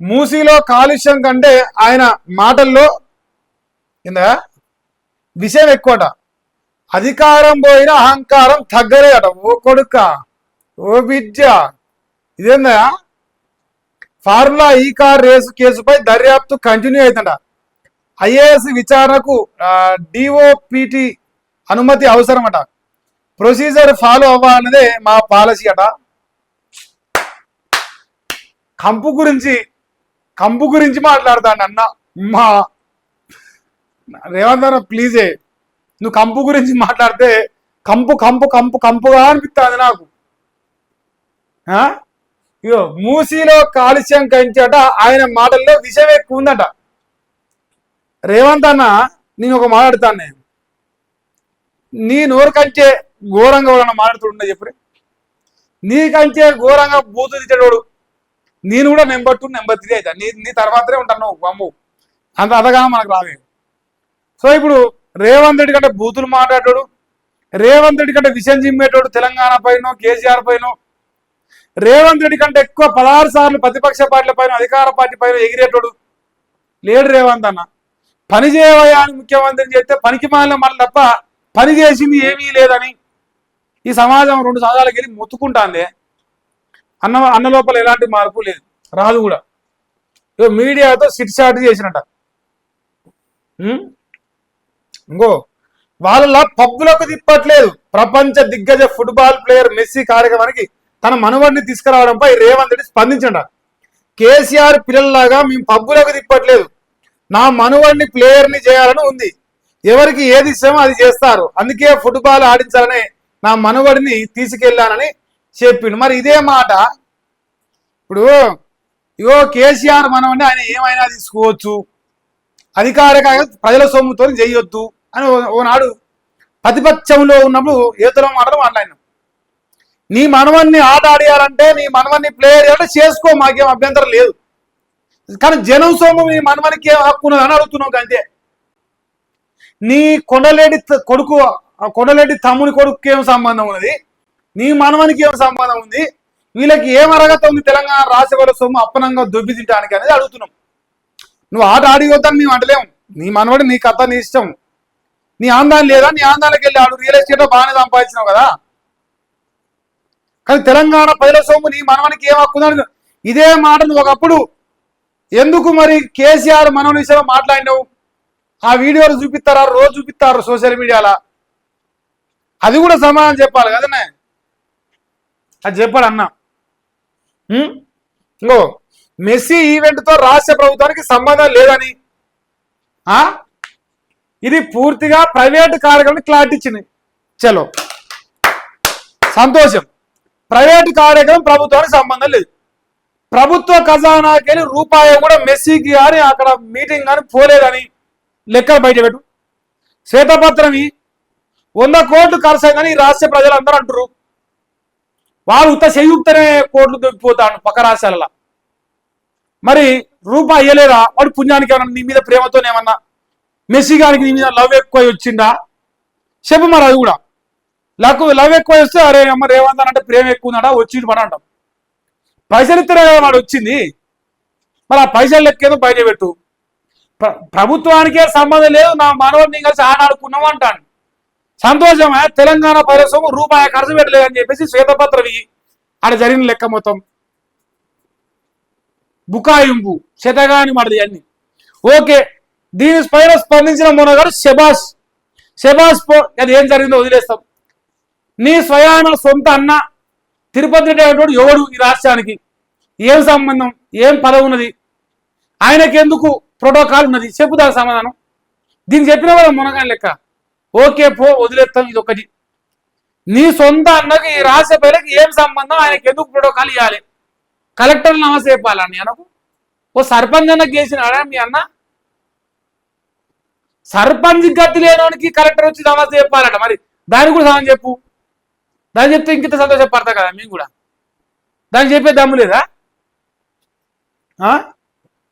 మూసీలో కాలుష్యం కంటే ఆయన మాటల్లో ఏందా విషయం ఎక్కువట. అధికారం పోయిన అహంకారం తగ్గలేదట. ఓ కొడుక, ఓ బిడ్డ, ఇదేందా? ఫార్ములా ఈ కార్ రేసు కేసుపై దర్యాప్తు కంటిన్యూ అవుతుంట. ఐఏఎస్ విచారణకు డిఓపిటి అనుమతి అవసరమట. ప్రొసీజర్ ఫాలో అవ్వాలన్నదే మా పాలసీ అట. కంపు గురించి మాట్లాడతాను అన్న. మా రేవంత్ అన్న ప్లీజే, నువ్వు కంపు గురించి మాట్లాడితే కంపుగా అనిపిస్తుంది నాకు. ఇగో మూసీలో కాలుష్యం కంచట ఆయన మాటల్లో విషయం ఎక్కువ ఉందట. రేవంత్ అన్న, నేను ఒక మాట్లాడుతాను. నేను నీ నోరు కంచే ఘోరంగా ఎవరన్నా మాట్లాడుతుండే చెప్పు. నీ కంచే ఘోరంగా బూతు తెచ్చాడు. నేను కూడా నెంబర్ 2 నెంబర్ 3 అవుతా. నీ తర్వాతనే ఉంటాను నువ్వు. అమ్ము అంత అదగా మనకు రావే. సో ఇప్పుడు రేవంత్ రెడ్డి కంటే బూతులు మాట్లాడాడు, రేవంత్ రెడ్డి కంటే విషయం చిమ్మేటోడు తెలంగాణ పైన, కేసీఆర్ పైన, రేవంత్ రెడ్డి కంటే ఎక్కువ 16 సార్లు ప్రతిపక్ష పార్టీల పైన, అధికార పార్టీ పైన ఎగిరేటోడు లేడు రేవంత్ అన్న. పని చేయవయ్యా అని ముఖ్యమంత్రిని చెప్తే పనికి మాలిన మాట తప్ప పని చేసింది ఏమీ లేదని ఈ సమాజం 2 సంవత్సరాలకి వెళ్ళి మొత్తుకుంటాందే. అన్న లోపల ఎలాంటి మార్పు లేదు, రాదు కూడా. మీడియాతో సిట్ చాట్ చేసినట్ట. ఇంకో వాళ్ళ పబ్బులకు తిప్పట్లేదు. ప్రపంచ దిగ్గజ ఫుట్బాల్ ప్లేయర్ మెస్సీ కార్యక్రమానికి తన మనవడిని తీసుకురావడంపై రేవంత్ రెడ్డి స్పందించండి. కేసీఆర్ పిల్లల్లాగా మేము పబ్బులకు తిప్పట్లేదు, నా మనవడిని ప్లేయర్ని చేయాలని ఉంది. ఎవరికి ఏది ఇష్టమో అది చేస్తారు, అందుకే ఫుట్బాల్ ఆడించాలని నా మనవడిని తీసుకెళ్లానని చెప్పిండు. మరి ఇదే మాట ఇప్పుడు ఇగో కేసీఆర్ మనవడిని ఆయన ఏమైనా తీసుకోవచ్చు, అధికారిక ప్రజల సొమ్ముతో చేయొద్దు అని ఓనాడు ప్రతిపక్షంలో ఉన్నప్పుడు ఏతలో మాటలు మాట్లాడినాం. నీ మనవన్ని ఆట ఆడియాలంటే, నీ మనవన్ని ప్లేయర్ అంటే చేసుకో, మాకేం అభ్యంతరం లేదు. కానీ జనం సొమ్ము నీ మనవనికి ఏం హక్కు ఉన్నదని అడుగుతున్నావు. అంతే. నీ కొండలేడి తమ్ముని కొడుకు ఏం సంబంధం ఉన్నది, నీ మనవనికి ఏం సంబంధం ఉంది, వీళ్ళకి ఏం అర్హత ఉంది తెలంగాణ రాష్ట్ర సొమ్ము అప్పనంగా దొబ్బి తింటానికి అనేది అడుగుతున్నాం. నువ్వు ఆట ఆడిపోతాను మేము అంటలేము. నీ మనవాడు నీ కథ, నీ ఇష్టం. నీ ఆందాన్ని లేదా, నీ ఆందానికి వెళ్ళి ఆడు రియల్ ఎస్టేట్ బాగానే సంపాదించినావు కదా. కానీ తెలంగాణ ప్రజల సొమ్ము నీ మనవనికి ఏం హక్కుందని ఇదే మాట నువ్వు ఒకప్పుడు ఎందుకు మరి కేసీఆర్ మనవని విషయంలో మాట్లాడినావు? ఆ వీడియోలు చూపిస్తారా, రోజు చూపిస్తారు సోషల్ మీడియాలో, అది కూడా సమాధానం చెప్పాలి కదనే. అది చెప్పాడు అన్న. ఇంకో మెస్సీ ఈవెంట్తో రాష్ట్ర ప్రభుత్వానికి సంబంధం లేదని, ఇది పూర్తిగా ప్రైవేటు కార్యక్రమం క్లారిటీ ఇచ్చింది. చలో సంతోషం. ప్రైవేటు కార్యక్రమం ప్రభుత్వానికి సంబంధం లేదు. ప్రభుత్వ ఖజానాకి వెళ్ళి రూపాయి కూడా మెస్సీకి కానీ అక్కడ మీటింగ్ కానీ పోలేదని లెక్కలు బయటపెట్టు. శ్వేతపత్రం 100 కోట్లు ఖర్చు అయిందని ఈ రాష్ట్ర ప్రజలందరూ అంటారు. వాడు సంయుక్తనే కోట్లు దొరికిపోతాడు పక్క రాష్ట్రాలలో. మరి రూపాయి ఇయ్యలేదా? వాడు పుణ్యానికి ఏమన్నా నీ మీద ప్రేమతోనేమన్నా మెస్సీ గారికి నీ మీద లవ్ ఎక్కువ వచ్చిందా చెప్పు. మరి అది కూడా లవ్ ఎక్కువ వస్తే అరే అమ్మ రేవంత్ అంటే ప్రేమ ఎక్కువ ఉందా వచ్చిండు మన అంటాం. పైసలు ఇస్తేనే కదా వాడు వచ్చింది. మరి ఆ పైసలు లెక్కేదో బయట పెట్టు. ప్రభుత్వానికే సంబంధం లేదు, నా మనవాడిని కలిసి ఆడాడుకున్నాం అంటాను. సంతోషమే. తెలంగాణ ప్రజల రూపాయి ఖర్చు పెట్టలేదని చెప్పేసి శ్వేతపత్రం ఆడ జరిగిన లెక్క మొత్తం బుకాయింపు శతగాని మరిది అన్ని ఓకే. దీనిపైన స్పందించిన మొన్నగారు శబాష్ అది ఏం జరిగిందో వదిలేస్తాం. నీ స్వయాన సొంత అన్న తిరుపతి రెడ్డి అనేటువంటి ఎవడు ఈ రాష్ట్రానికి? ఏం సంబంధం, ఏం పదవి ఉన్నది, ఆయనకి ఎందుకు ప్రోటోకాల్ ఉన్నది చెప్పు, దానికి సమాధానం. దీన్ని చెప్పిన వాళ్ళ మునగాని లెక్క ఓకే పో వదిలేస్తాం. ఇది ఒకటి. నీ సొంత అన్నకి ఈ రాష్ట్ర ప్రజలకు ఏం సంబంధం, ఆయనకి ఎందుకు ప్రోటోకాల్ ఇవ్వాలి? కలెక్టర్ నమస్తే చెప్పాలని అనకు. ఓ సర్పంచ్ అన్నకు చేసినాడా మీ అన్న? సర్పంచ్ గతి లేనోనికి కలెక్టర్ వచ్చి నమస్తే చెప్పాలట. మరి దానికి కూడా సమాధానం చెప్పు. దాన్ని చెప్తే ఇంకింత సంతోషపడతా కదా మేము కూడా. దానికి చెప్పే దమ్ము లేదా?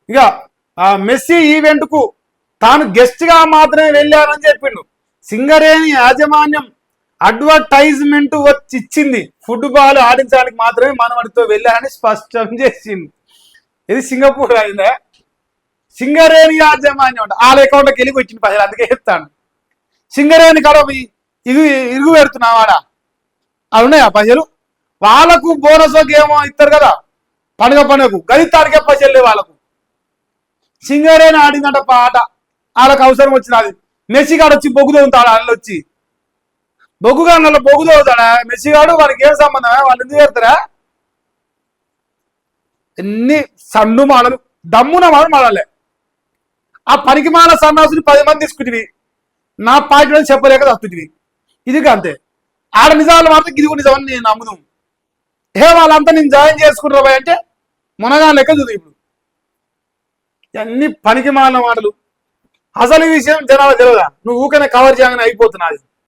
ఇక మెస్సీ ఈవెంట్ కు తాను గెస్ట్ గా మాత్రమే వెళ్ళానని చెప్పిండు. సింగరేణి యాజమాన్యం అడ్వర్టైజ్మెంట్ వచ్చి ఇచ్చింది, ఫుట్బాల్ ఆడించడానికి మాత్రమే మనవడితో వెళ్ళారని స్పష్టం చేసింది. ఇది సింగపూర్ అయిందే. సింగరేణి యాజమాన్యం అంట వాళ్ళ అకౌంట్కి వెళ్ళి వచ్చింది పైసలు, అందుకే చెప్తాను. సింగరేణి కాడ ఇది ఇరుగు పెడుతున్నావాడా, అవి ఉన్నాయా పైసలు? వాళ్ళకు బోనస్ ఏమో ఇస్తారు కదా పండుగకు, గణితానికే పైసలు లేవు వాళ్ళకు. సింగరేణి ఆడిందంట పాట, వాళ్ళకి అవసరం వచ్చినది. మెస్సిగాడు వచ్చి బొగ్గు తోగుతాడు, వాళ్ళు వచ్చి బొగ్గుగా బొగ్గు తోగుతాడా మెస్సిగాడు? వాళ్ళకి ఏం సంబంధం? వాళ్ళు ఎందుకు చేస్తారా? ఎన్ని సన్ను మాటలు, దమ్మున మాడలే. ఆ పనికి మాల సన్నాసుని 10 మంది తీసుకుంటువి, నా పార్టీ చెప్పలేక తప్పుతుంది. ఇది అంతే. ఆడ నిజాలు మాత్రం ఇది నిజమని నేను నమ్ముదాం. వాళ్ళంతా నేను జాయిన్ చేసుకుంటారా భయ అంటే మునగా లెక్క చూదు. ఇప్పుడు అన్ని పనికి మాలిన మాటలు. అసలు ఈ విషయం జనాలు తెలియదా? నువ్వు ఊకనే కవర్ చేయగానే అయిపోతున్నది.